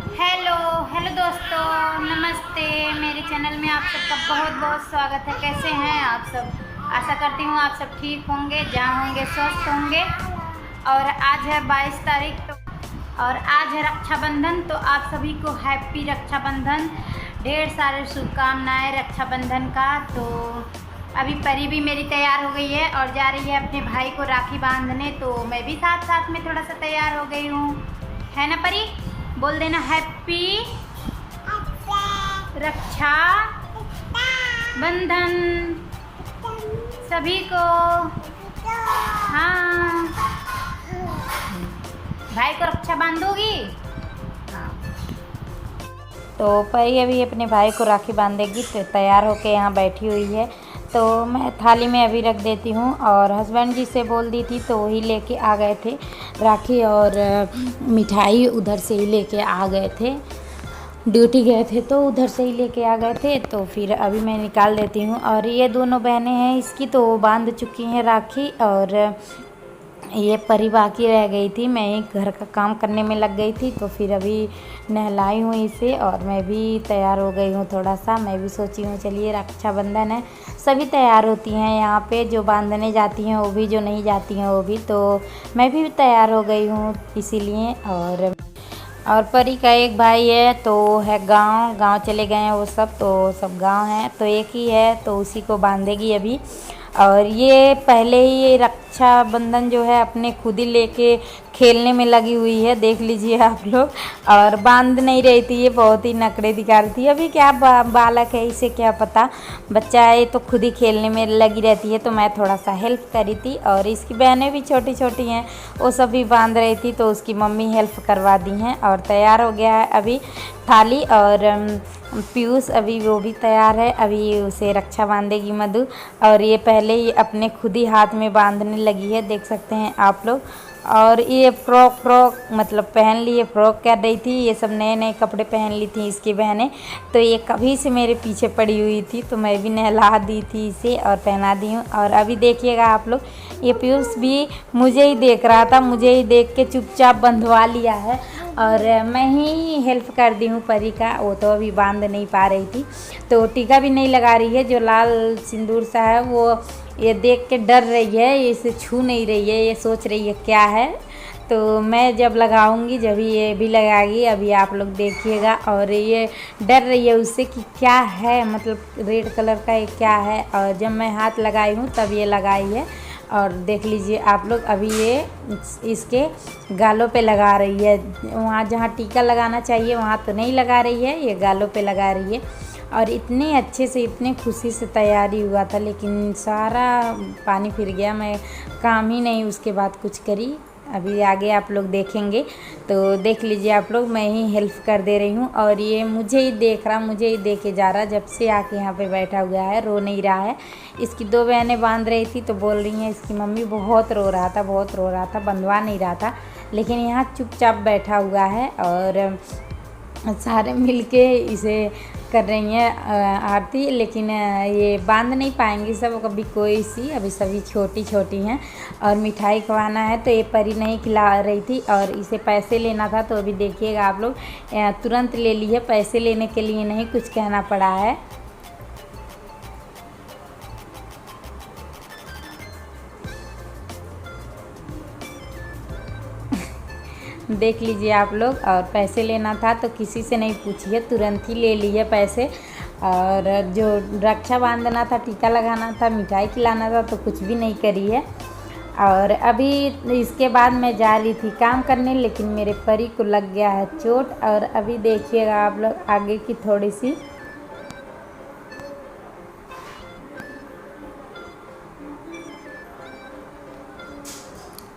Hello hello दोस्तों, नमस्ते। मेरे चैनल में आप सबका बहुत बहुत स्वागत है। कैसे हैं आप सब? आशा करती हूँ आप सब ठीक होंगे, जहाँ होंगे स्वस्थ होंगे। और आज है 22 तारीख और आज है रक्षाबंधन। तो आप सभी को हैप्पी रक्षाबंधन, ढेर सारे शुभकामनाएं रक्षाबंधन का। तो अभी परी भी मेरी तैयार हो गई है और जा रही है अपने भाई को राखी बांधने। तो मैं भी साथ साथ में थोड़ा सा तैयार हो गई हूँ, है ना परी? बोल देना हैप्पी रक्षा बंधन सभी को। हाँ, भाई को रक्षा बांधोगी? तो परी अभी अपने भाई को राखी बांधेगी, तो तैयार होके यहाँ बैठी हुई है। तो मैं थाली में अभी रख देती हूँ। और हस्बैंड जी से बोल दी थी तो वही लेके आ गए थे राखी और मिठाई, उधर से ही लेके आ गए थे। ड्यूटी गए थे तो उधर से ही लेके आ गए थे। तो फिर अभी मैं निकाल देती हूँ। और ये दोनों बहनें हैं इसकी, तो वो बांध चुकी हैं राखी। और ये परी बाकी रह गई थी, मैं एक घर का काम करने में लग गई थी। तो फिर अभी नहलाई हूँ इसे और मैं भी तैयार हो गई हूँ थोड़ा सा। मैं भी सोची हूँ चलिए रक्षाबंधन है, सभी तैयार होती हैं यहाँ पे, जो बांधने जाती हैं वो भी, जो नहीं जाती हैं वो भी। तो मैं भी तैयार हो गई हूँ इसीलिए। और परी का एक भाई है तो है गांव चले गए हैं वो सब, तो सब गांव है। तो एक ही है तो उसी को बांधेगी अभी। और ये पहले ही ये रक्षाबंधन जो है अपने खुद ही लेके खेलने में लगी हुई है, देख लीजिए आप लोग। और बांध नहीं रही थी, ये बहुत ही नखरे दिखा रही थी। अभी क्या बालक है, इसे क्या पता, बच्चा है तो खुद ही खेलने में लगी रहती है। तो मैं थोड़ा सा हेल्प करी थी। और इसकी बहनें भी छोटी छोटी हैं, वो सब भी बांध रही थी, तो उसकी मम्मी हेल्प करवा दी हैं। और तैयार हो गया है अभी थाली। और पीयूष अभी वो भी तैयार है, अभी उसे रक्षा बांधेगी मधु। और ये पहले ही अपने खुद ही हाथ में बांधने लगी है, देख सकते हैं आप लोग। और ये फ्रॉक मतलब पहन ली, ये फ्रॉक कर रही थी, ये सब नए नए कपड़े पहन ली थी इसकी बहनें। तो ये कभी से मेरे पीछे पड़ी हुई थी, तो मैं भी नहला दी थी इसे और पहना दी हूँ। और अभी देखिएगा आप लोग, ये पीयूष भी मुझे ही देख रहा था, मुझे ही देख के चुपचाप बंधवा लिया है। और मैं ही हेल्प कर दी हूँ परी का, वो तो अभी बांध नहीं पा रही थी। तो टीका भी नहीं लगा रही है, जो लाल सिंदूर सा है वो ये देख के डर रही है, ये इसे छू नहीं रही है, ये सोच रही है क्या है। तो मैं जब लगाऊंगी जब ये भी लगाएगी, अभी आप लोग देखिएगा। और ये डर रही है उससे कि क्या है, मतलब रेड कलर का ये क्या है। और जब मैं हाथ लगाई हूँ तब ये लगाई है। और देख लीजिए आप लोग, अभी ये इसके गालों पे लगा रही है, वहाँ जहाँ टीका लगाना चाहिए वहाँ तो नहीं लगा रही है, ये गालों पे लगा रही है। और इतने अच्छे से, इतने खुशी से तैयारी हुआ था, लेकिन सारा पानी फिर गया, मैं काम ही नहीं उसके बाद कुछ करी। अभी आगे आप लोग देखेंगे तो देख लीजिए आप लोग, मैं ही हेल्प कर दे रही हूँ। और ये मुझे ही देख रहा, मुझे ही देखे जा रहा, जब से आके यहाँ पे बैठा हुआ है, रो नहीं रहा है। इसकी दो बहनें बांध रही थी तो बोल रही हैं इसकी मम्मी बहुत रो रहा था, बहुत रो रहा था, बंधवा नहीं रहा था। लेकिन यहाँ चुपचाप बैठा हुआ है और सारे मिलके इसे कर रही हैं आरती। लेकिन ये बांध नहीं पाएंगी सब अभी, कोई सी अभी सभी छोटी छोटी हैं। और मिठाई खवाना है तो ये परी नहीं खिला रही थी। और इसे पैसे लेना था, तो अभी देखिएगा आप लोग, तुरंत ले ली है, पैसे लेने के लिए नहीं कुछ कहना पड़ा है। देख लीजिए आप लोग। और पैसे लेना था तो किसी से नहीं पूछिए, तुरंत ही ले लिए पैसे। और जो रक्षा बांधना था, टीका लगाना था, मिठाई खिलाना था, तो कुछ भी नहीं करी है। और अभी इसके बाद मैं जा रही थी काम करने, लेकिन मेरे परी को लग गया है चोट। और अभी देखिएगा आप लोग आगे की थोड़ी सी।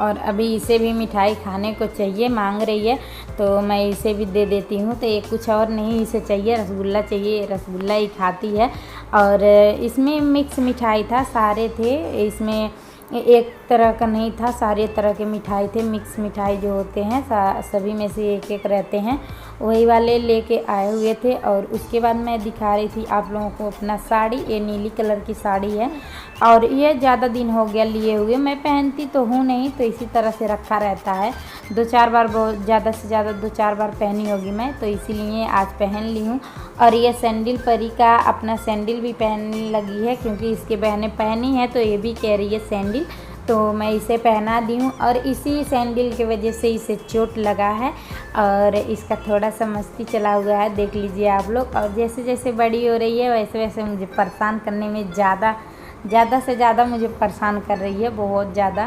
और अभी इसे भी मिठाई खाने को चाहिए, मांग रही है, तो मैं इसे भी दे देती हूँ। तो ये कुछ और नहीं इसे चाहिए, रसगुल्ला चाहिए, रसगुल्ला ही खाती है। और इसमें मिक्स मिठाई था, सारे थे इसमें, एक तरह का नहीं था, सारे तरह के मिठाई थे, मिक्स मिठाई जो होते हैं सभी में से एक एक रहते हैं, वही वाले लेके आए हुए थे। और उसके बाद मैं दिखा रही थी आप लोगों को अपना साड़ी। ये नीली कलर की साड़ी है और ये ज़्यादा दिन हो गया लिए हुए, मैं पहनती तो हूँ नहीं, तो इसी तरह से रखा रहता है। 2-4 बार, बहुत ज़्यादा से ज़्यादा 2-4 बार पहनी होगी मैं, तो इसीलिए आज पहन ली हूँ। और ये सैंडल परी का अपना सैंडल भी पहनने लगी है, क्योंकि इसके बहनें पहनी है तो ये भी कह रही है सैंडल, तो मैं इसे पहना दी हूँ। और इसी सैंडल की वजह से इसे चोट लगा है और इसका थोड़ा सा मस्ती चला हुआ है, देख लीजिए आप लोग। और जैसे जैसे बड़ी हो रही है वैसे वैसे मुझे परेशान करने में ज़्यादा से ज़्यादा मुझे परेशान कर रही है, बहुत ज़्यादा।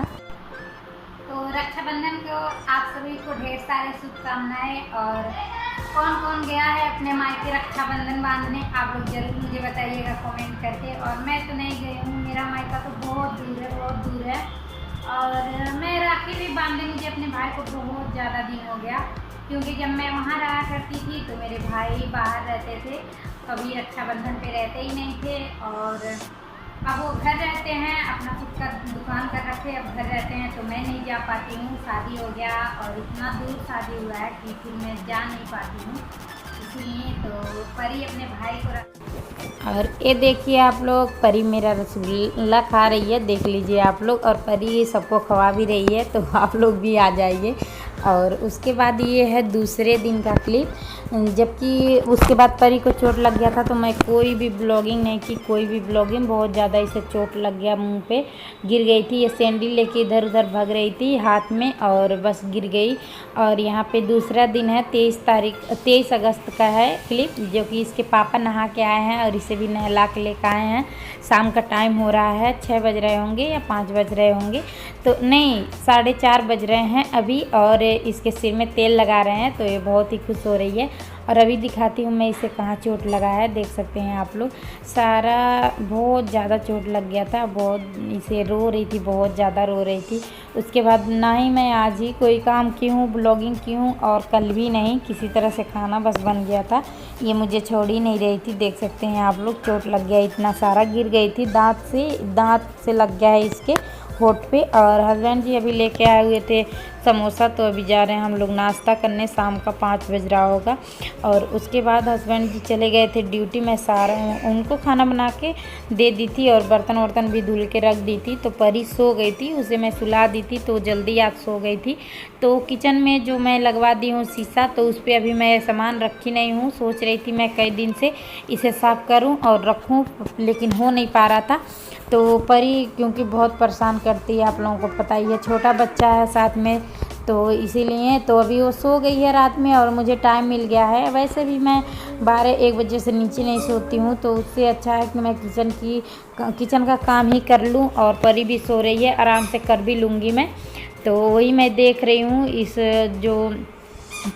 तो रक्षाबंधन को आप सभी को ढेर सारे शुभकामनाएँ। और कौन कौन गया है अपने मायके रक्षाबंधन बांधने, आप लोग जरूर मुझे बताइएगा कमेंट करके। और मैं तो नहीं गई हूँ, मेरा मायका तो बहुत दूर है। और मैं राखी भी बांधे मुझे अपने भाई को बहुत ज़्यादा दिन हो गया, क्योंकि जब मैं वहाँ रहा करती थी तो मेरे भाई बाहर रहते थे, कभी रक्षाबंधन पे रहते ही नहीं थे। और अब वो घर रहते हैं, अपना खुद का दुकान कर रखे, अब घर रहते हैं, तो मैं नहीं जा पाती हूँ। शादी हो गया और इतना दूर शादी हुआ है कि फिर मैं जा नहीं पाती हूँ, इसलिए तो परी अपने भाई को और ये देखिए आप लोग, परी मेरा रसगुल्ला खा रही है, देख लीजिए आप लोग। और परी सबको खवा भी रही है, तो आप लोग भी आ जाइए। और उसके बाद ये है दूसरे दिन का क्लिप, जबकि उसके बाद परी को चोट लग गया था तो मैं कोई भी ब्लॉगिंग नहीं की, कोई भी ब्लॉगिंग। बहुत ज़्यादा इसे चोट लग गया, मुंह पे गिर गई थी, ये सैंडल लेके इधर उधर भाग रही थी हाथ में और बस गिर गई। और यहाँ पे दूसरा दिन है, 23 अगस्त का है क्लिप, जो कि इसके पापा नहा के आए हैं और इसे भी नहला के लेकर आए हैं। शाम का टाइम हो रहा है, 6 बज रहे होंगे या 5 बज रहे होंगे, तो नहीं 4:30 बज रहे हैं अभी। और इसके सिर में तेल लगा रहे हैं, तो ये बहुत ही खुश हो रही है। और अभी दिखाती हूँ मैं इसे कहाँ चोट लगा है, देख सकते हैं आप लोग। सारा बहुत ज़्यादा चोट लग गया था, बहुत इसे रो रही थी, बहुत ज़्यादा रो रही थी। उसके बाद ना ही मैं आज ही कोई काम की हूँ, ब्लॉगिंग की हूँ, और कल भी नहीं, किसी तरह से खाना बस बन गया था। ये मुझे छोड़ ही नहीं रही थी, देख सकते हैं आप लोग। चोट लग गया, इतना सारा गिर गई थी, दांत से लग गया है इसके होठ पे। और हस्बैंड जी अभी लेके आए हुए थे समोसा, तो अभी जा रहे हैं हम लोग नाश्ता करने, शाम का 5 बज रहा होगा। और उसके बाद हस्बैंड जी चले गए थे ड्यूटी में, सारा उनको खाना बना के दे दी थी और बर्तन वर्तन भी धुल के रख दी थी। तो परी सो गई थी, उसे मैं सुला दी थी, तो जल्दी आज सो गई थी। तो किचन में जो मैं लगवा दी हूँ शीशा, तो उस पर अभी मैं सामान रखी नहीं हूँ। सोच रही थी मैं कई दिन से इसे साफ़ करूँ और रखूँ, लेकिन हो नहीं पा रहा था। तो परी क्योंकि बहुत परेशान करती है, आप लोगों को पता ही है, छोटा बच्चा है साथ में, तो इसीलिए तो अभी वो सो गई है रात में और मुझे टाइम मिल गया है। वैसे भी मैं 12-1 बजे से नीचे नहीं सोती हूँ, तो उससे अच्छा है कि मैं किचन का काम ही कर लूँ। और परी भी सो रही है, आराम से कर भी लूँगी मैं। तो वही मैं देख रही हूँ, इस जो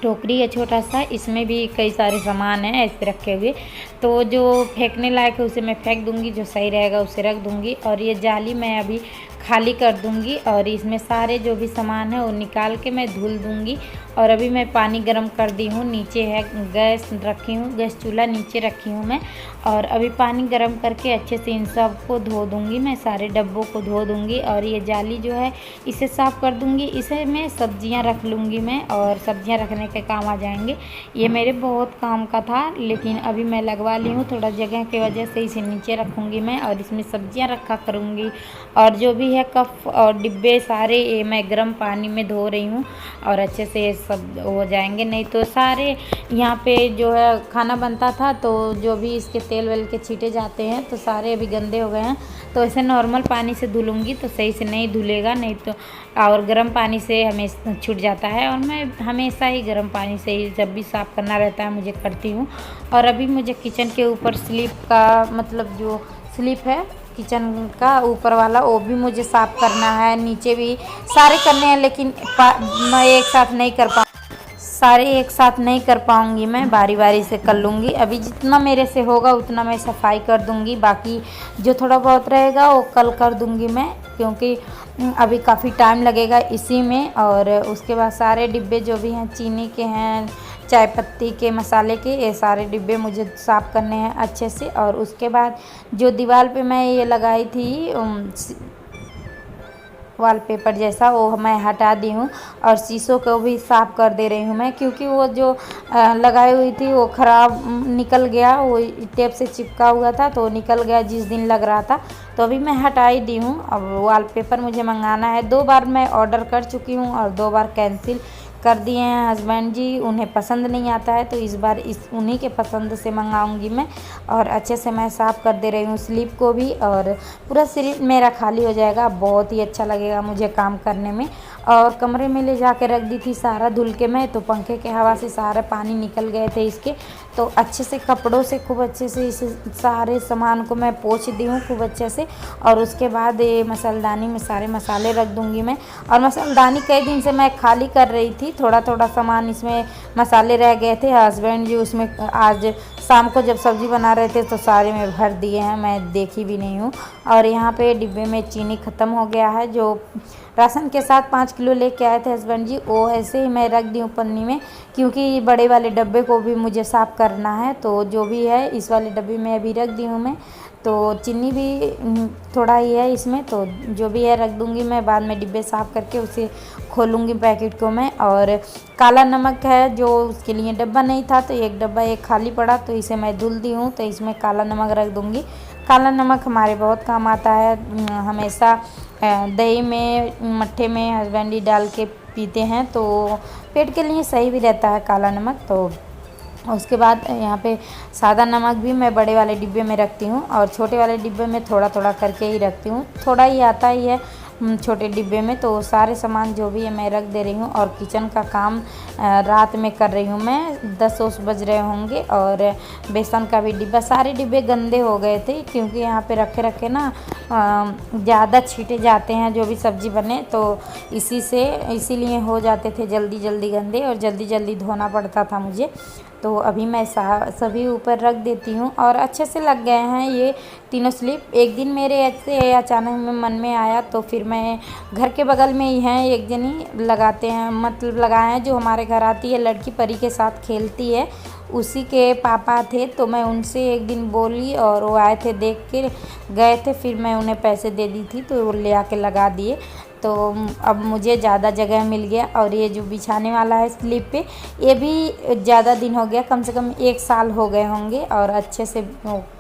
टोकरी है छोटा सा, इसमें भी कई सारे सामान हैं ऐसे रखे हुए, तो जो फेंकने लायक है उसे मैं फेंक दूंगी, जो सही रहेगा उसे रख दूंगी। और ये जाली मैं अभी खाली कर दूंगी और इसमें सारे जो भी सामान है वो निकाल के मैं धुल दूंगी। और अभी मैं पानी गर्म कर दी हूँ, नीचे है गैस रखी हूँ, गैस चूल्हा नीचे रखी हूँ मैं। और अभी पानी गर्म करके अच्छे से इन सब को धो दूंगी मैं, सारे डब्बों को धो दूंगी। और ये जाली जो है इसे साफ़ कर दूंगी, इसे मैं सब्जियां रख लूँगी मैं, और सब्जियां रखने के काम आ जाएंगे। ये मेरे बहुत काम का था, लेकिन अभी मैं लगवा ली हूँ, थोड़ा जगह की वजह से इसे नीचे रखूँगी मैं और इसमें सब्जियाँ रखा करूँगी। और जो भी है कप और डिब्बे सारे ये मैं गर्म पानी में धो रही हूँ और अच्छे से सब हो जाएंगे। नहीं तो सारे यहाँ पे जो है खाना बनता था, तो जो भी इसके तेल वेल के छींटे जाते हैं तो सारे अभी गंदे हो गए हैं। तो ऐसे नॉर्मल पानी से धुलूँगी तो सही से नहीं धुलेगा, नहीं तो और गर्म पानी से हमें छूट जाता है। और मैं हमेशा ही गर्म पानी से ही जब भी साफ़ करना रहता है मुझे करती हूँ। और अभी मुझे किचन के ऊपर स्लिप का मतलब जो स्लिप है किचन का ऊपर वाला, वो भी मुझे साफ़ करना है, नीचे भी सारे करने हैं, लेकिन मैं एक साथ नहीं कर पाऊँगी, मैं बारी बारी से कर लूँगी। अभी जितना मेरे से होगा उतना मैं सफाई कर दूँगी, बाकी जो थोड़ा बहुत रहेगा वो कल कर दूँगी मैं, क्योंकि अभी काफ़ी टाइम लगेगा इसी में। और उसके बाद सारे डिब्बे जो भी हैं, चीनी के हैं, चाय पत्ती के, मसाले के, ये सारे डिब्बे मुझे साफ़ करने हैं अच्छे से। और उसके बाद जो दीवार पे मैं ये लगाई थी वॉलपेपर जैसा वो मैं हटा दी हूँ और शीशों को भी साफ़ कर दे रही हूँ मैं, क्योंकि वो जो लगाई हुई थी वो ख़राब निकल गया, वो टेप से चिपका हुआ था तो निकल गया जिस दिन लग रहा था। तो अभी मैं हटा ही दी हूँ। अब वॉलपेपर मुझे मंगाना है, 2 बार मैं ऑर्डर कर चुकी हूँ और 2 बार कैंसिल कर दिए हैं हस्बैंड जी, उन्हें पसंद नहीं आता है, तो इस बार उन्हीं के पसंद से मंगाऊंगी मैं। और अच्छे से मैं साफ़ कर दे रही हूँ स्लिप को भी, और पूरा स्लिप मेरा खाली हो जाएगा, बहुत ही अच्छा लगेगा मुझे काम करने में। और कमरे में ले जा के रख दी थी सारा धुल के मैं, तो पंखे के हवा से सारे पानी निकल गए थे इसके, तो अच्छे से कपड़ों से खूब अच्छे से इस सारे सामान को मैं पोंछ दी हूँ खूब अच्छे से। और उसके बाद ये मसालेदानी में सारे मसाले रख दूँगी मैं। और मसालेदानी कई दिन से मैं खाली कर रही थी, थोड़ा थोड़ा सामान इसमें मसाले रह गए थे, हस्बैंड जी उसमें आज शाम को जब सब्ज़ी बना रहे थे तो सारे में भर दिए हैं, मैं देखी भी नहीं हूँ। और यहाँ पे डिब्बे में चीनी ख़त्म हो गया है, जो राशन के साथ 5 किलो लेके आए थे हस्बैंड जी, वो ऐसे ही मैं रख दी हूँ पन्नी में, क्योंकि बड़े वाले डब्बे को भी मुझे साफ़ करना है, तो जो भी है इस वाले डब्बे में अभी रख दी हूँ मैं। तो चीनी भी थोड़ा ही है इसमें, तो जो भी है रख दूँगी मैं, बाद में डिब्बे साफ़ करके उसे खोलूँगी पैकेट को मैं। और काला नमक है जो उसके लिए डब्बा नहीं था, तो एक डब्बा एक खाली पड़ा, तो इसे मैं धुल दी हूँ, तो इसमें काला नमक रख दूँगी। काला नमक हमारे बहुत काम आता है, हमेशा दही में मट्ठे में हस्बैंड जी डाल के पीते हैं, तो पेट के लिए सही भी रहता है काला नमक। तो उसके बाद यहाँ पे सादा नमक भी मैं बड़े वाले डिब्बे में रखती हूँ, और छोटे वाले डिब्बे में थोड़ा थोड़ा करके ही रखती हूँ, थोड़ा ही आता ही है छोटे डिब्बे में। तो सारे सामान जो भी है मैं रख दे रही हूँ। और किचन का काम रात में कर रही हूँ मैं, 10 बज रहे होंगे। और बेसन का भी डिब्बा, सारे डिब्बे गंदे हो गए थे, क्योंकि यहाँ पे रखे रखे ना ज़्यादा छींटे जाते हैं जो भी सब्ज़ी बने, तो इसीलिए हो जाते थे जल्दी जल्दी गंदे, और जल्दी जल्दी धोना पड़ता था मुझे। तो अभी मैं सभी ऊपर रख देती हूँ, और अच्छे से लग गए हैं ये तीनों स्लिप। एक दिन मेरे ऐसे अचानक में मन में आया, तो फिर मैं घर के बगल में ही हैं एक जनी लगाते हैं, मतलब लगाए हैं, जो हमारे घर आती है लड़की परी के साथ खेलती है, उसी के पापा थे, तो मैं उनसे एक दिन बोली और वो आए थे, देख के गए थे, फिर मैं उन्हें पैसे दे दी थी, तो वो ले आके लगा दिए। तो अब मुझे ज़्यादा जगह मिल गया। और ये जो बिछाने वाला है स्लिप पे, ये भी ज़्यादा दिन हो गया, कम से कम 1 साल हो गए होंगे, और अच्छे से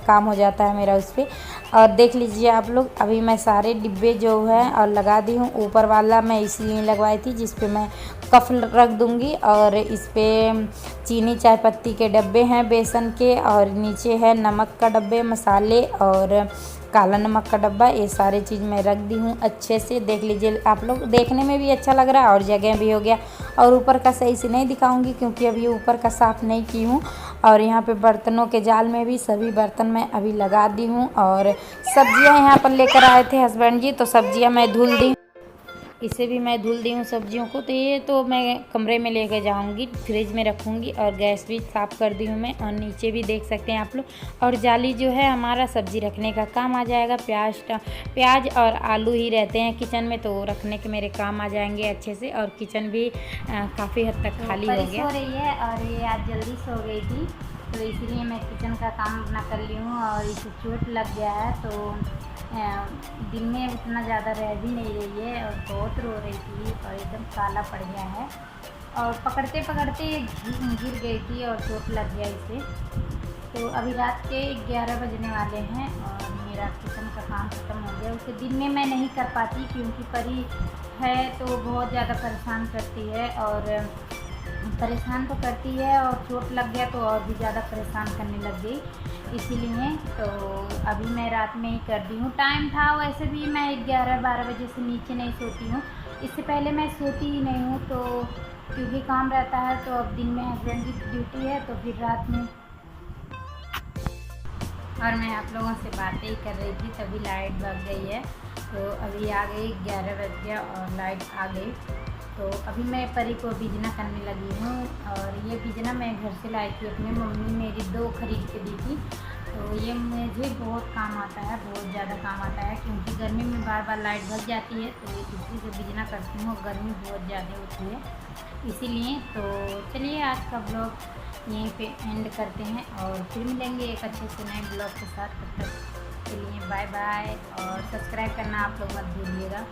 काम हो जाता है मेरा उस पर। और देख लीजिए आप लोग, अभी मैं सारे डिब्बे जो है और लगा दी हूँ। ऊपर वाला मैं इसलिए लगवाई थी जिस पे मैं कफ रख दूँगी, और इस पर चीनी चाय पत्ती के डब्बे हैं बेसन के, और नीचे है नमक का डब्बे, मसाले और काला नमक का डब्बा, ये सारी चीज़ मैं रख दी हूँ अच्छे से। देख लीजिए आप लोग, देखने में भी अच्छा लग रहा है और जगह भी हो गया। और ऊपर का सही से नहीं दिखाऊंगी क्योंकि अभी ऊपर का साफ़ नहीं की हूँ। और यहाँ पे बर्तनों के जाल में भी सभी बर्तन मैं अभी लगा दी हूँ। और सब्जियाँ यहाँ पर लेकर आए थे हस्बैंड जी, तो सब्जियाँ मैं धुल दी, इसे भी मैं धुल दी हूँ सब्जियों को। तो ये तो मैं कमरे में लेकर जाऊँगी, फ्रिज में रखूँगी। और गैस भी साफ़ कर दी हूँ मैं, और नीचे भी देख सकते हैं आप लोग। और जाली जो है हमारा सब्ज़ी रखने का काम आ जाएगा, प्याज और आलू ही रहते हैं किचन में, तो रखने के मेरे काम आ जाएंगे अच्छे से। और किचन भी काफ़ी हद तक खाली हो गया। सो रही है, और ये आज जल्दी सो गई थी, तो इसलिए मैं किचन का काम अपना कर ली हूँ। और इसे चोट लग गया है, तो दिन में उतना ज़्यादा रह भी नहीं रही है, और बहुत रो रही थी, और एकदम काला पड़ गया है, और पकड़ते पकड़ते गिर गई थी और चोट लग गया इसे। तो अभी रात के 11 बजने वाले हैं, और मेरा किचन का काम ख़त्म हो गया। उसे दिन में मैं नहीं कर पाती क्योंकि परी है तो बहुत ज़्यादा परेशान करती है, और परेशान तो करती है, और चोट लग गया तो और भी ज़्यादा परेशान करने लग गई, इसीलिए तो अभी मैं रात में ही कर दी हूँ। टाइम था वैसे भी, मैं 11-12 बजे से नीचे नहीं सोती हूँ, इससे पहले मैं सोती ही नहीं हूँ, तो क्योंकि काम रहता है। तो अब दिन में हस्बैंड की ड्यूटी है, तो फिर रात में। और मैं आप लोगों से बातें ही कर रही थी, तभी लाइट भाग गई है, तो अभी आ गई, 11 बज गया और लाइट आ गई। तो अभी मैं परी को बिजना करने लगी हूँ, और ये बिजना मैं घर से लाई थी, अपनी मम्मी मेरी 2 खरीद के दी थी। तो ये मुझे बहुत काम आता है, बहुत ज़्यादा काम आता है, क्योंकि गर्मी में बार बार लाइट भाग जाती है, तो इसी से बिजना करती हूँ, गर्मी बहुत ज़्यादा होती है इसीलिए। तो चलिए आज का ब्लॉग यहीं पे एंड करते हैं, और फिर मिलेंगे एक अच्छे से नए ब्लॉग के साथ। तब तक के लिए बाय बाय, और सब्सक्राइब करना आप लोग मत भूलिएगा।